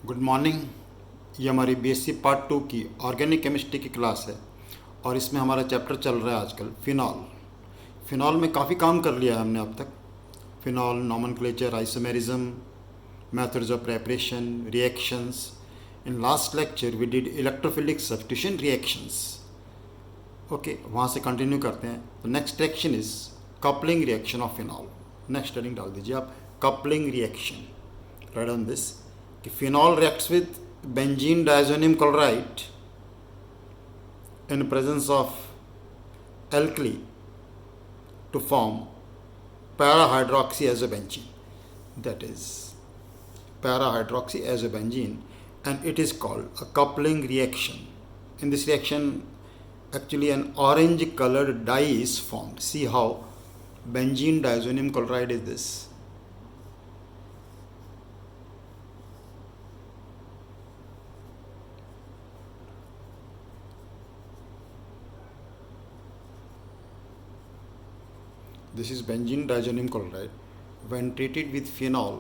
Good morning. ये हमारी BSc part 2 की ऑर्गेनिक केमिस्ट्री की क्लास है और इसमें हमारा चैप्टर चल रहा है आजकल फिनॉल। फिनॉल में काफ़ी काम कर लिया है हमने अब तक। Phenol nomenclature, isomerism, methods of preparation, reactions. In last lecture we did electrophilic substitution reactions. Okay, वहाँ से कंटिन्यू करते हैं। तो next reaction is coupling reaction of phenol. Next heading डाल दीजिए आप, coupling reaction. Write on this कि phenol reacts with benzene diazonium chloride in presence of alkali to form para-hydroxyazobenzene. That is para-hydroxyazobenzene, and it is called a coupling reaction. In this reaction, actually an orange colored dye is formed. See how benzene diazonium chloride is this. This is benzene diazonium chloride. When treated with phenol,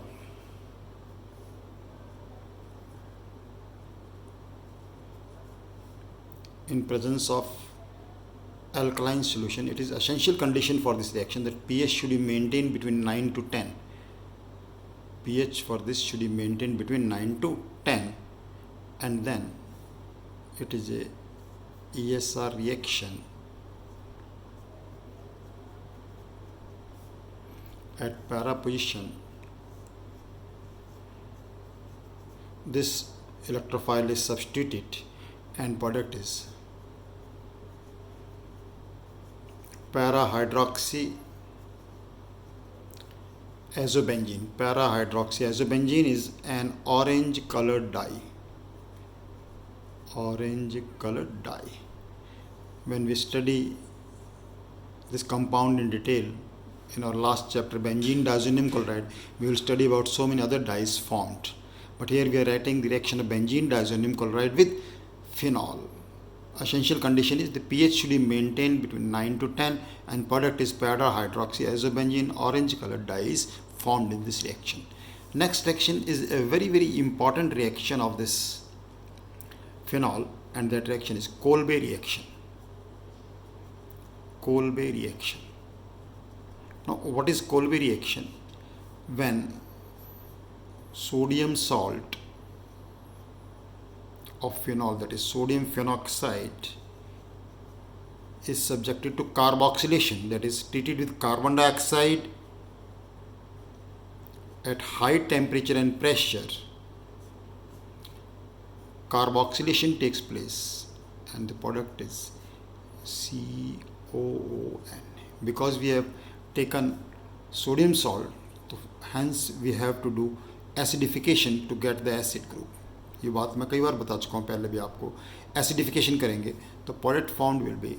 in presence of alkaline solution, it is essential condition for this reaction that pH should be maintained between 9 to 10. pH for this should be maintained between 9 to 10, and then it is a ESR reaction at para position. This electrophile is substituted and product is para-hydroxyazobenzene. Para-hydroxyazobenzene is an orange colored dye. Orange colored dye. When we study this compound in detail in our last chapter, benzene diazonium chloride, we will study about so many other dyes formed. But here we are writing the reaction of benzene diazonium chloride with phenol. Essential condition is the pH should be maintained between 9 to 10, and product is para-hydroxyazobenzene. Orange colored dye is formed in this reaction. Next reaction is a very important reaction of this phenol, and that reaction is Kolbe reaction. Kolbe reaction. Now, what is Kolbe reaction? When sodium salt of phenol, that is sodium phenoxide, is subjected to carboxylation, that is treated with carbon dioxide at high temperature and pressure, carboxylation takes place and the product is COON. Because we have taken sodium salt, so hence we have to do acidification to get the acid group. ये बात मैं कई बार बता चुका हूँ पहले भी आपको। एसिडिफिकेशन करेंगे तो product found will be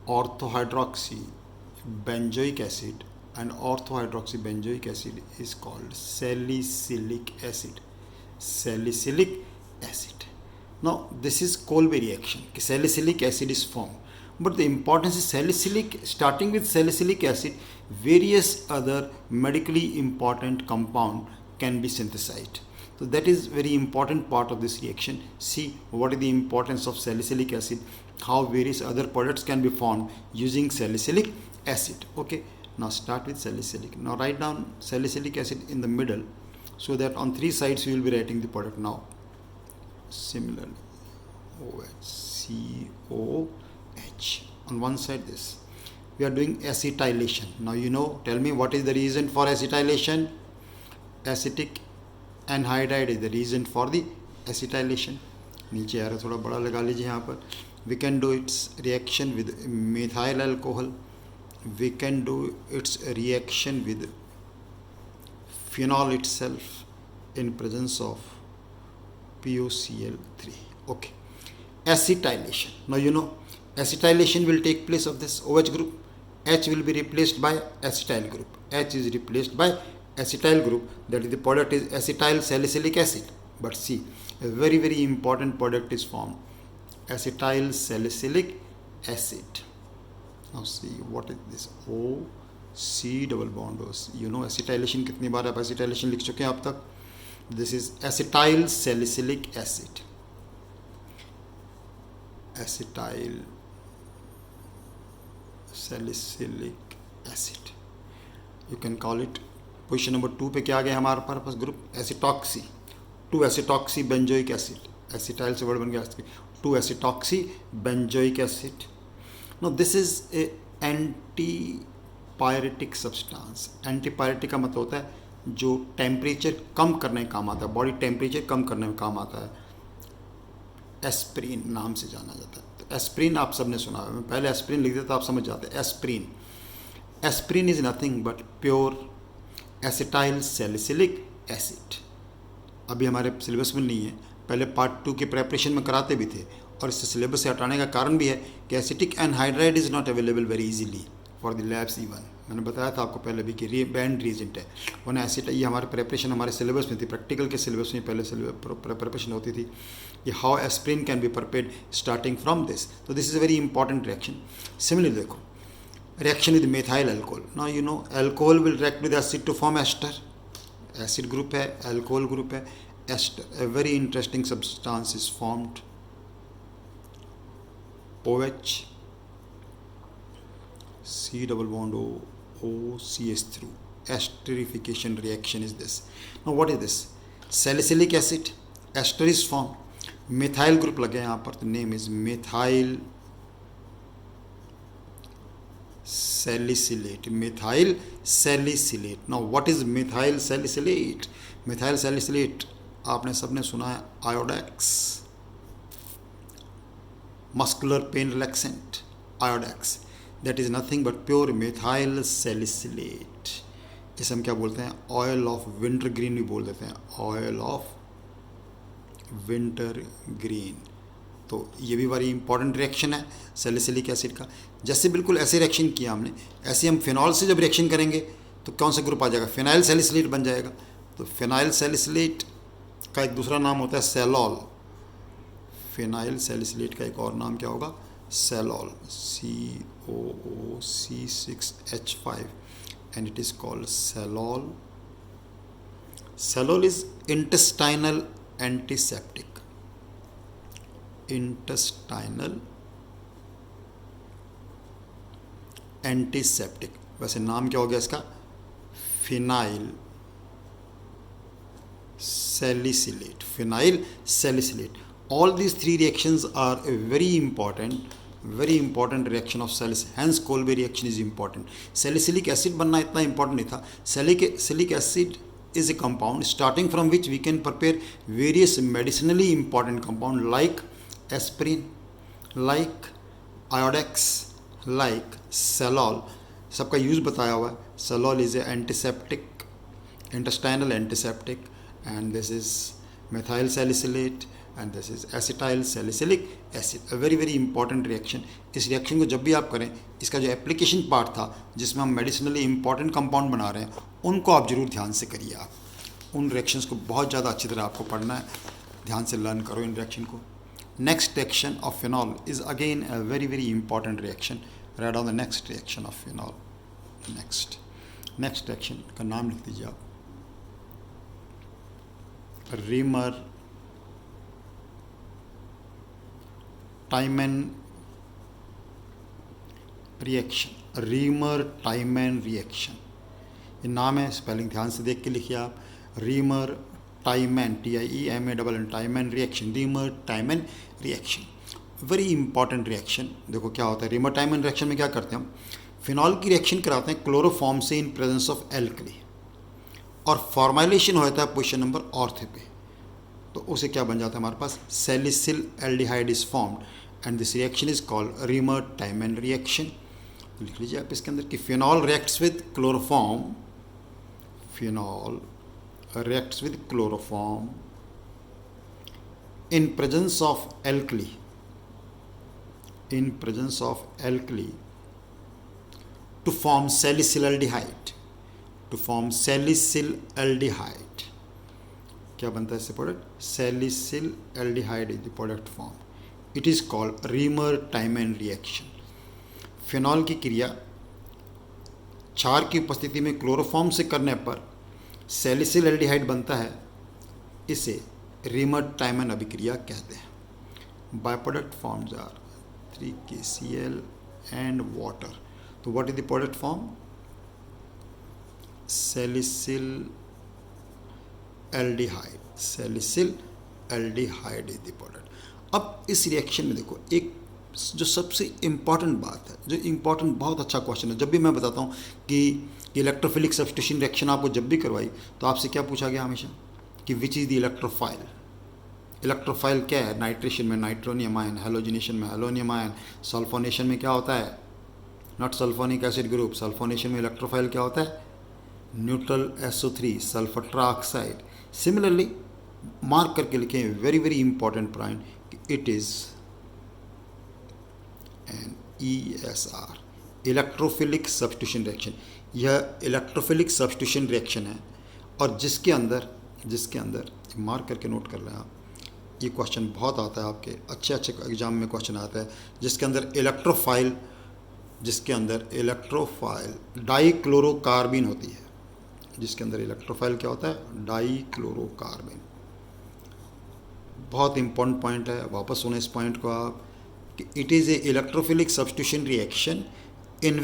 orthohydroxy benzoic acid, and orthohydroxy benzoic acid is called salicylic acid. Salicylic acid. Now this is Kolbe reaction. Salicylic acid is formed, but the importance is salicylic. Starting with salicylic acid, various other medically important compound can be synthesized. So that is very important part of this reaction. See what is the importance of salicylic acid, how various other products can be formed using salicylic acid. Okay, now start with salicylic. Now write down salicylic acid in the middle so that on three sides we will be writing the product now. Similarly, COH. On one side this. We are doing acetylation. Now you know, tell me what is the reason for acetylation? Acetic anhydride is the reason for the acetylation. नीचे आ रहा थोड़ा बड़ा लगा लीजिए यहाँ पर. We can do its reaction with methyl alcohol. We can do its reaction with phenol itself in presence of POCl3. Okay. Acetylation. Now you know acetylation will take place of this OH group. H will be replaced by acetyl group. H is replaced by acetyl group. That is, the product is acetyl salicylic acid. But see, a very important product is formed. Acetyl salicylic acid. Now see what is this O C double bond O, you know acetylation कितनी बार आप acetylation लिख चुके हैं अब तक. This is acetyl salicylic acid. Acetyl salicylic acid, you can call it. Position number 2 पे क्या आ गया हमारे पास group acetoxy. 2 acetoxy benzoic acid. Acetyl से वर्ड बन गया 2 acetoxy benzoic acid. No this is a antipyretic substance. Antipyretic का मतलब होता है जो टेम्परेचर कम करने में काम आता है, बॉडी टेम्परेचर कम करने में काम आता है. एस्प्रीन नाम से जाना जाता है. तो एस्प्रीन आप सबने सुना है, मैं पहले एस्प्रीन लिख देता आप समझ जाते हैं. Aspirin, aspirin is nothing but pure acetyl salicylic acid. अभी हमारे सिलेबस में नहीं है, पहले पार्ट 2 के प्रेपरेशन में कराते भी थे, और इससे सिलेबस से हटाने का कारण भी है कि acetic anhydride is not available very easily for the labs even. मैंने बताया था आपको पहले भी कि बैंड रीजेंट है, वरना एसिड ये हमारे प्रेपरेशन हमारे सिलेबस में थी, प्रैक्टिकल के सिलेबस में पहले प्रिपरेशन होती थी कि how aspirin can be prepared starting from this. तो this is a very important reaction. Similarly देखो reaction with methyl alcohol. Now you know alcohol will react with acid to form ester. Acid group है, alcohol group है, ester. A very interesting substance is formed. OH, C double bond O, OCH3. Esterification reaction is this. Now what is this? Salicylic acid. Ester is formed. Methyl group लगे यहाँ पर, the name is methyl salicylate. Methyl salicylate. Now what is methyl salicylate? Methyl salicylate आपने सबने सुना है Iodex, muscular pain relaxant. Iodex that is nothing but pure methyl salicylate. इसे हम क्या बोलते हैं? ऑयल ऑफ विंटर ग्रीन भी बोल देते हैं, ऑयल ऑफ विंटर ग्रीन. तो ये भी बड़ी इंपॉर्टेंट रिएक्शन है सैलिसिलिक एसिड का. जैसे बिल्कुल ऐसे रिएक्शन किया हमने, ऐसे हम फिनॉल से जब रिएक्शन करेंगे तो कौन सा ग्रुप आ जाएगा? फिनाइल सैलिसिलेट बन जाएगा. तो फिनाइल सैलिसिलेट का एक दूसरा नाम होता है सेलॉल. फिनाइल सैलिसिलेट का एक और नाम क्या होगा? सेलॉल. COOC6H5 and it is called सेलॉल. सेलॉल is intestinal antiseptic. Intestinal antiseptic. वैसे नाम क्या हो गया इसका? Phenyl salicylate. Phenyl salicylate. All these 3 reactions are a very important reaction of salicylic. Hence Kolbe reaction is important. Salicylic acid बनना इतना important नहीं था. Salicylic acid is a compound starting from which we can prepare various medicinally important compound like aspirin, like iodex, like Celol. सबका use बताया हुआ है. Celol is a antiseptic, intestinal antiseptic, and this is methyl salicylate and this is acetyl salicylic acid. A very important reaction. इस reaction को जब भी आप करें, इसका जो एप्लीकेशन पार्ट था जिसमें हम मेडिसिनली इंपॉर्टेंट कंपाउंड बना रहे हैं, उनको आप जरूर ध्यान से करिए. आप उन रिएक्शंस को बहुत ज़्यादा अच्छी तरह आपको पढ़ना है, ध्यान से लर्न करो इन रिएक्शन को. Next reaction of phenol is again a very important reaction. Write on the next reaction of phenol. Next reaction का नाम लिख दीजिए आप. Reamer Tiemann reaction. Reamer Tiemann reaction ये नाम है, स्पेलिंग ध्यान से देख के लिखिए आप. Reamer टाइमन, TIEMAN, टाइमन reaction. Reamer Tiemann reaction very important reaction. देखो क्या होता है रीमर टाइमन रिएक्शन में. क्या करते हैं हम? फिनॉल की रिएक्शन कराते हैं क्लोरोफॉर्म से इन प्रेजेंस ऑफ एल्कली, और फॉर्माइलेशन होता है पोजीशन नंबर ऑर्थ पे. तो उसे क्या बन जाता है हमारे पास? Salicyl aldehyde is formed and this reaction is called Reimer Tiemann reaction. लिख लीजिए आप इसके अंदर कि phenol reacts with chloroform. Phenol reacts with chloroform in presence of alkali. In presence of alkali to form salicyl aldehyde. To form salicyl aldehyde. क्या बनता है इससे product? Salicyl aldehyde is the product form. It is called Reimer Tiemann reaction. Phenol की क्रिया क्षार की उपस्थिति में क्लोरोफॉर्म से करने पर सैलिसिल एल्डिहाइड बनता है, इसे रीमर-टाइमन अभिक्रिया कहते हैं। By product forms are 3KCl and water. तो what is the product form? Salicyl aldehyde. Salicyl aldehyde is the product. अब इस रिएक्शन में देखो, एक जो सबसे इम्पॉर्टेंट बात है, जो इम्पॉर्टेंट, बहुत अच्छा क्वेश्चन है। जब भी मैं बताता हूँ कि इलेक्ट्रोफिलिक सब्स्टिट्यूशन रिएक्शन आपको जब भी करवाई तो आपसे क्या पूछा गया हमेशा कि which is the electrophile. Electrophile क्या है? नाइट्रेशन में नाइट्रोनियम आयन, हेलोजिनेशन में हेलोनियम आयन, सल्फोनेशन में क्या होता है? Not sulphonic acid group. Sulphonation में इलेक्ट्रोफाइल क्या होता है? Neutral SO3 sulphur trioxide. Similarly mark करके लिखें, very very important point, it is an ESR, electrophilic substitution reaction. यह इलेक्ट्रोफिलिक सब्स्टिट्यूशन रिएक्शन है और जिसके अंदर मार्क करके नोट कर लें आप, ये क्वेश्चन बहुत आता है आपके अच्छे अच्छे एग्जाम में क्वेश्चन आता है, जिसके अंदर इलेक्ट्रोफाइल डाइक्लोरोकार्बिन होती है। जिसके अंदर इलेक्ट्रोफाइल क्या होता है? डाइक्लोरोकार्बिन। बहुत इंपॉर्टेंट पॉइंट है, वापस सुने इस पॉइंट को आप, कि it is a electrophilic substitution reaction in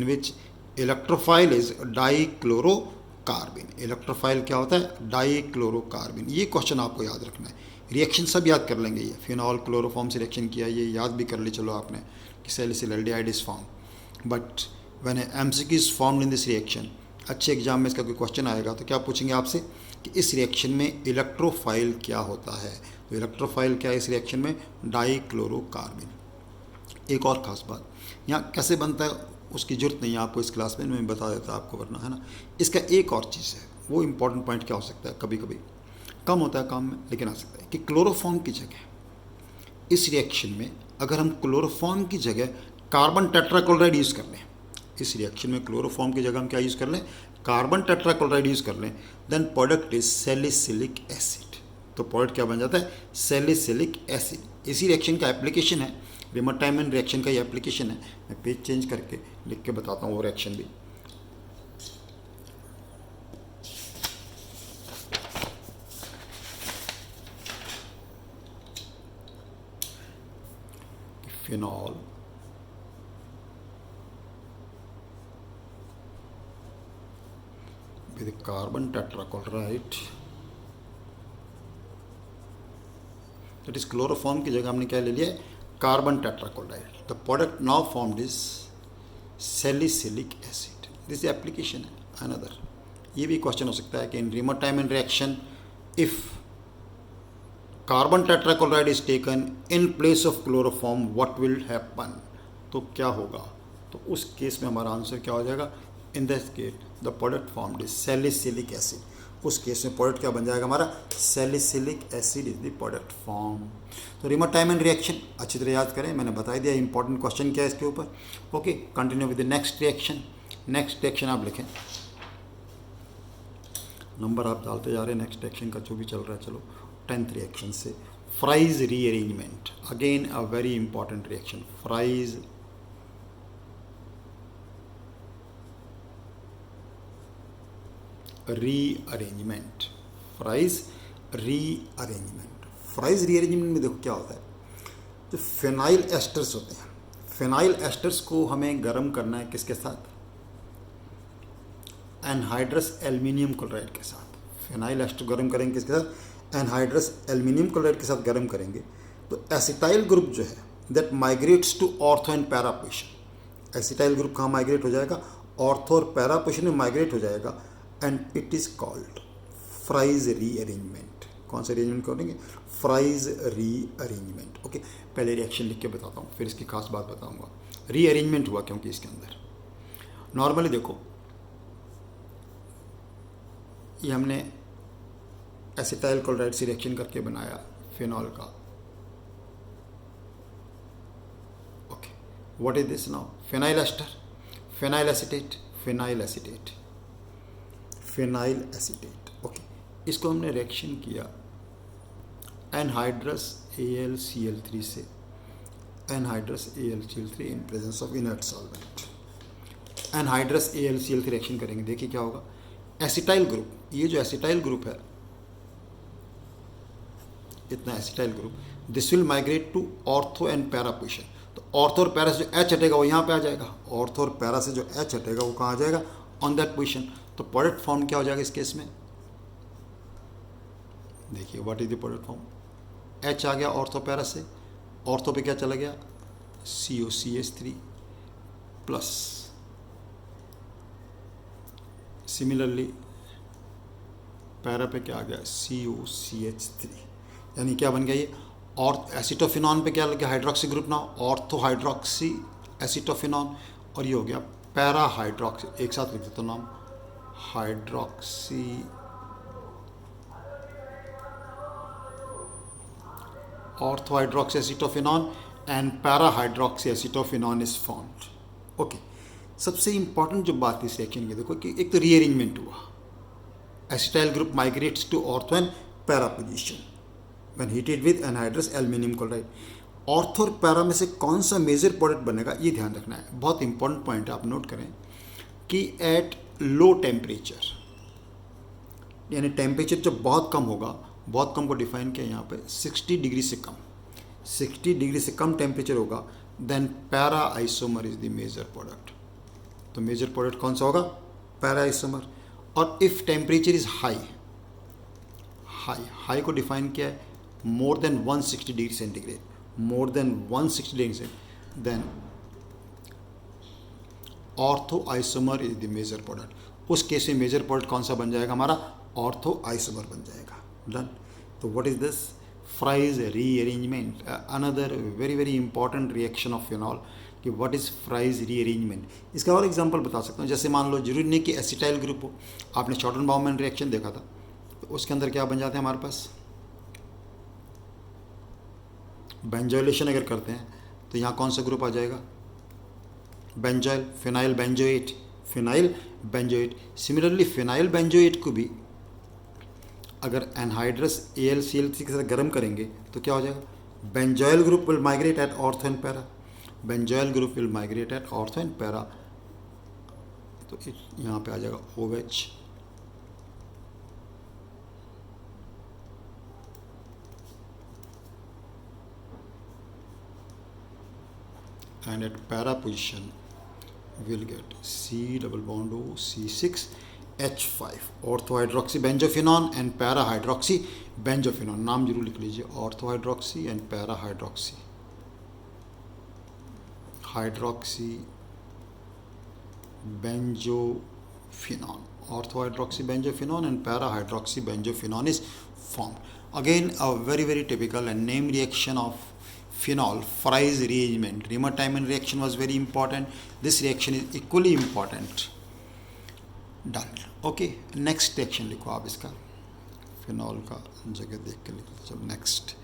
which electrophile is dichlorocarbene. Electrophile क्या होता है? डाइक्लोरोकार्बिन। ये क्वेश्चन आपको याद रखना है। रिएक्शन सब याद कर लेंगे, ये फिनॉल क्लोरोफॉर्म से रिएक्शन किया, ये याद भी कर ली चलो आपने कि salicyl aldehyde is form. But when MCQ is formed in this reaction, अच्छे एग्जाम में इसका कोई क्वेश्चन आएगा तो क्या पूछेंगे आपसे कि इस रिएक्शन में इलेक्ट्रोफाइल क्या होता है? तो इलेक्ट्रोफाइल क्या है इस रिएक्शन में? डाइक्लोरोकार्बिन। एक और ख़ास बात, यहाँ कैसे बनता है उसकी ज़रूरत नहीं है आपको इस क्लास में, मैं बता देता आपको, वरना है ना। इसका एक और चीज़ है, वो इम्पॉर्टेंट पॉइंट क्या हो सकता है, कभी कभी कम होता है काम में लेकिन आ सकता है, कि क्लोरोफॉर्म की जगह इस रिएक्शन में अगर हम क्लोरोफॉर्म की जगह कार्बन टेट्राक्लोराइड यूज़ कर लें, इस रिएक्शन में क्लोरोफॉर्म की जगह हम क्या यूज़ कर लें? कार्बन टेट्राक्लोराइड यूज़ कर लें, then product is salicylic acid. तो प्रोडक्ट क्या बन जाता है? Salicylic acid. इसी रिएक्शन का एप्लीकेशन है, रीमर-टाइमन रिएक्शन का ये एप्लीकेशन है। मैं पेज चेंज करके लिख के बताता हूँ वो रिएक्शन भी। Phenol with carbon tetrachloride, that is chloroform की जगह हमने क्या ले लिया? Carbon tetrachloride. The product now formed is salicylic acid. This application है अनदर। ये भी क्वेश्चन हो सकता है कि in Reimer Tiemann reaction if carbon tetrachloride is taken in place of chloroform what will happen? तो क्या होगा? तो उस केस में हमारा आंसर क्या हो जाएगा? In this case the product formed is salicylic acid. उस केस में प्रोडक्ट क्या बन जाएगा हमारा? Salicylic acid is the product form. तो रीमर-टाइमन रिएक्शन अच्छी तरह याद करें, मैंने बता दिया इंपॉर्टेंट क्वेश्चन क्या है इसके ऊपर। Okay, continue with the next reaction. Next reaction आप लिखें, नंबर आप डालते जा रहे हैं नेक्स्ट रिएक्शन का जो भी चल रहा है। चलो 10th रिएक्शन से, fries rearrangement, again a very important reaction. Fries rearrangement. Fries rearrangement. Fries rearrangement में देखो क्या होता है, जो फिनाइल एस्टर्स होते हैं, फिनाइल एस्टर्स को हमें गर्म करना है किसके साथ? एनहाइड्रस एल्युमिनियम क्लोराइड के साथ। फिनाइल एस्टर गर्म करेंगे किसके साथ? एनहाइड्रस एल्युमिनियम क्लोराइड के साथ गर्म करेंगे तो एसिटाइल ग्रुप जो है that migrates to ortho and para position. Acetyl group कहाँ माइग्रेट हो जाएगा? ऑर्थो और पैरा पोजीशन में माइग्रेट हो जाएगा, and it is called fries rearrangement. कौन सा अरेंजमेंट करेंगे? Fries rearrangement. ओके, पहले रिएक्शन लिख के बताता हूँ फिर इसकी खास बात बताऊँगा। रीअरेंजमेंट हुआ क्योंकि इसके अंदर नॉर्मली देखो ये हमने एसिटाइल क्लोराइड से रिएक्शन करके बनाया फिनॉल का। Okay, what is this now? Phenyl ester, phenyl acetate, phenyl acetate, phenyl acetate. Okay, इसको हमने रिएक्शन किया एनहाइड्रस AlCl3 से, anhydrous AlCl3 in presence of inert solvent. Anhydrous AlCl3 reaction करेंगे, देखिए क्या होगा। एसिटाइल ग्रुप, ये जो एसिटाइल ग्रुप है, इतना acetyl group, this will migrate to ortho and para position. तो ऑर्थो और पैरा से जो H हटेगा वो यहाँ पे आ जाएगा, ऑर्थो और पैरा से जो H हटेगा वो कहाँ आ जाएगा, ऑन दैट पोजिशन। तो प्रोडक्ट फॉर्म क्या हो जाएगा इस केस में, देखिए what is the product form, H आ गया ऑर्थो पैरा से, ऑर्थो पे क्या चला गया, COCH3 प्लस, सिमिलरली पैरा पे क्या आ गया, COCH3, यानी क्या बन गया ये, और एसिटोफिनॉन पे क्या लग गया, हाइड्रोक्सी ग्रुप ना, ऑर्थो हाइड्रोक्सी एसिटोफिनॉन, और ये हो गया पैरा हाइड्रोक्सी, एक साथ लिख देता हूँ नाम, hydroxy ortho hydroxy acetophenone and para hydroxy acetophenone is formed. Okay, सबसे इंपॉर्टेंट जो बात इस रिएक्शन की देखो कि एक तो रीअरेंजमेंट हुआ, acetyl group migrates to ortho and para position when heated with anhydrous aluminium chloride. Ortho और पैरा में से कौन सा मेजर प्रोडक्ट बनेगा ये ध्यान रखना है, बहुत इंपॉर्टेंट पॉइंट है, आप नोट करें कि एट लो टेम्परेचर, यानी टेम्परेचर जब बहुत कम होगा, बहुत कम को डिफाइन किया यहाँ पे 60 डिग्री से कम, 60 डिग्री से कम टेम्परेचर होगा, then para isomer is the major product. तो मेजर प्रोडक्ट कौन सा होगा, पैरा आइसोमर। और if temperature is high, high को डिफाइन किया है more than 160 degree centigrade, more than 160 degree centigrade, then ortho isomer is the major product. उस case में मेजर प्रोडक्ट कौन सा बन जाएगा हमारा, ऑर्थो आइसोमर बन जाएगा। डन। तो what is this, fries rearrangement, another very very important reaction of phenol, कि व्हाट इज़ फ्राइज रीअरेंजमेंट। इसका और एग्जांपल बता सकता हूँ, जैसे मान लो जरूरी नहीं कि एसिटाइल ग्रुप हो, आपने शॉर्टन-बाउमैन रिएक्शन देखा था, तो उसके अंदर क्या बन जाते हैं हमारे पास, बेंजोइलेशन अगर करते हैं तो यहाँ कौन सा ग्रुप आ जाएगा, benzoyl, phenyl benzoate, phenyl benzoate. Similarly phenyl benzoate को भी अगर एनहाइड्रस AlCl3 के साथ गर्म करेंगे तो क्या हो जाएगा, benzoyl group will migrate at ortho and para, benzoyl group will migrate at ortho and para. तो यहाँ पे आ जाएगा OH, and at para position we'll get C double bond O C6H5 ऑर्थोहाइड्रोक्सी benzophenone and para hydroxy benzophenone. नाम जरूर लिख लीजिए, ऑर्थोहाइड्रोक्सी and para hydroxy, hydroxy benzophenone, ऑर्थोहाइड्रोक्सी benzophenone and para hydroxy benzophenone is formed. Again a very very typical and name reaction of phenol, Fry's rearrangement. Riemann-Tiemann reaction was very important. This reaction is equally important. Done. Okay, next reaction लिखो आप इसका, phenol का जगह देख के लिख लीजिए। जब नेक्स्ट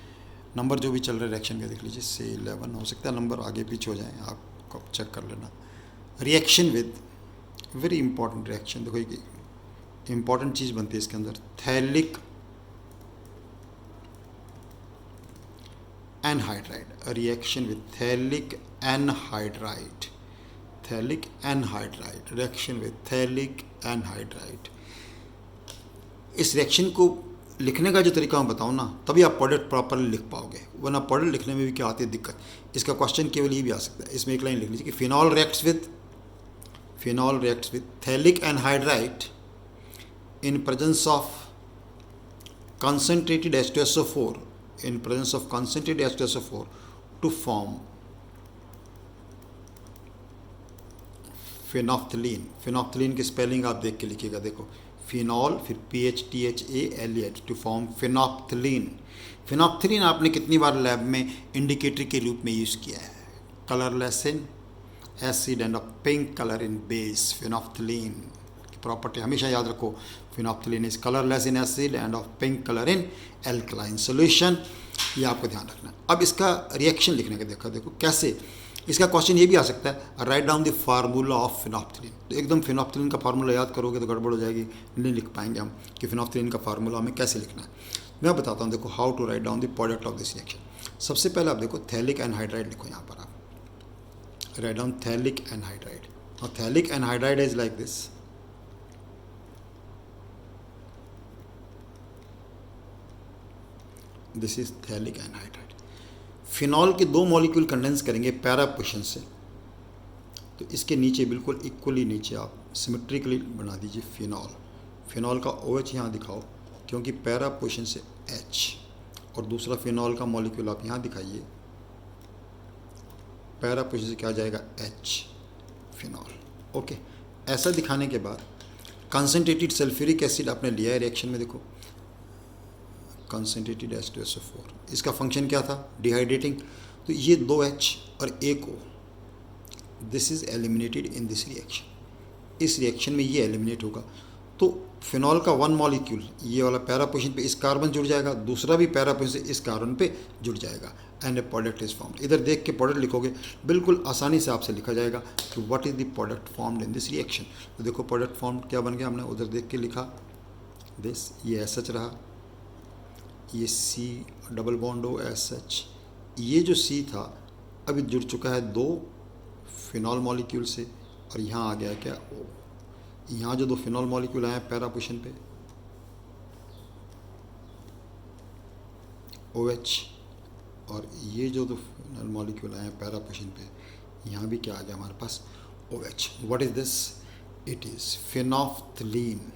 नंबर जो भी चल रहा है रिएक्शन का देख लीजिए, से 11 हो सकता है नंबर आगे पीछे हो जाए, आप चेक कर लेना। Reaction with, very important reaction, देखो ये इंपॉर्टेंट चीज़ बनती है इसके अंदर, phthalic anhydride, reaction with phthalic anhydride, phthalic anhydride, reaction with phthalic anhydride. इस रिएक्शन को लिखने का जो तरीका मैं बताऊँ ना, तभी आप प्रोडक्ट प्रॉपरली लिख पाओगे, वरना प्रोडक्ट लिखने में भी क्या आती है दिक्कत। इसका क्वेश्चन केवल ये भी आ सकता है, इसमें एक लाइन लिख लीजिए कि phenol reacts with phthalic anhydride in presence of concentrated H2SO4, in presence of concentrated H2SO4 to form phenolphthalein. Phenolphthalein की स्पेलिंग आप देख के लिखिएगा, देखो फिनॉल फिर PHTHALEH to form phenolphthalein. Phenolphthalein आपने कितनी बार लैब में इंडिकेटर के रूप में यूज़ किया है, colourless in acid end of pink colour in base. Phenolphthalein की प्रॉपर्टी हमेशा याद रखो, phenolphthalein is colourless in acid end of pink colour in alkaline solution, ये आपको ध्यान रखना है। अब इसका रिएक्शन लिखने का देखो कैसे, इसका क्वेश्चन ये भी आ सकता है, right down the formula of phenolphthalein. तो एकदम फिनोफ्थलीन का फार्मूला याद करोगे तो गड़बड़ हो जाएगी, नहीं लिख पाएंगे हम कि फिनोफ्थलीन का फार्मूला हमें कैसे लिखना है। मैं बताता हूँ, देखो how to write down the product of this reaction. सबसे पहले आप देखो थैलिक एनहाइड्राइड लिखो, यहाँ पर आप write down phthalic anhydride, Phthalic anhydride is like this. This is phthalic anhydride. Phenol के 2 मॉलिक्यूल कंडेंस करेंगे पैरा पोजीशन से, तो इसके नीचे बिल्कुल इक्वली नीचे आप सिमेट्रिकली बना दीजिए फिनॉल. फिनॉल का OH यहाँ दिखाओ क्योंकि पैरा पोजीशन से H, और दूसरा फिनॉल का मॉलिक्यूल आप यहाँ दिखाइए, पैरा पोजीशन से क्या आ जाएगा H, फिनॉल. ओके, ऐसा दिखाने के बाद कंसनट्रेटेड सल्फ्यूरिक एसिड आपने लिया है रिएक्शन में. देखो कंसनट्रेटेड H2SO4, इसका फंक्शन क्या था, डिहाइड्रेटिंग. तो ये 2H और 1O, this is eliminated in this reaction. इस रिएक्शन में ये एलिमिनेट होगा. तो फिनॉल का 1 मॉलिक्यूल ये वाला पैरा पोजीशन पे इस कार्बन जुड़ जाएगा, दूसरा भी पैरा पोजीशन से इस कार्बन पे जुड़ जाएगा, and A product is formed. इधर देख के प्रोडक्ट लिखोगे, बिल्कुल आसानी से आपसे लिखा जाएगा कि what is the product formed in this reaction. तो देखो प्रोडक्ट फॉर्म्ड क्या बन गया, हमने उधर देख के लिखा दिस, ये SH रहा, ये C double bond O SH, ये जो C था अभी जुड़ चुका है 2 फिनॉल मॉलिक्यूल से, और यहाँ आ गया क्या O. यहाँ जो 2 फिनॉल मॉलिक्यूल आए हैं पैरा पोजीशन पे OH, और ये जो 2 फिनॉल मॉलिक्यूल आए हैं पैरा पोजीशन पे, यहाँ भी क्या आ गया हमारे पास OH. What is this, it is phenolphthalein.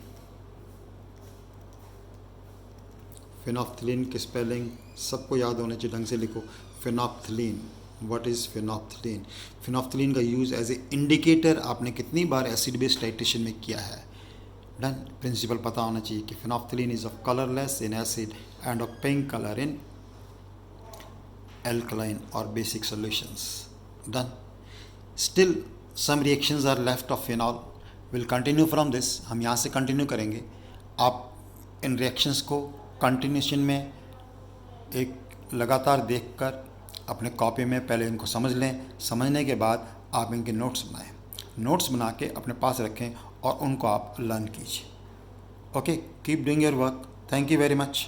Phenolphthalein की स्पेलिंग सबको याद होने चाहिए, ढंग से लिखो phenolphthalein. What is phenolphthalein. Phenolphthalein का यूज़ एज ए इंडिकेटर आपने कितनी बार एसिड बेस टाइट्रेशन में किया है. डन. प्रिंसिपल पता होना चाहिए कि phenolphthalein is of colourless in acid end of pink colour in alkaline or basic solutions. Done. Still some reactions are left of phenol. We'll continue from this. हम यहाँ से कंटिन्यू करेंगे. आप इन रिएक्शंस को कंटिन्यूशन में एक लगातार देखकर अपने कॉपी में पहले इनको समझ लें. समझने के बाद आप इनके नोट्स बनाएं. नोट्स बना के अपने पास रखें और उनको आप लर्न कीजिए. Okay, keep doing your work. Thank you very much.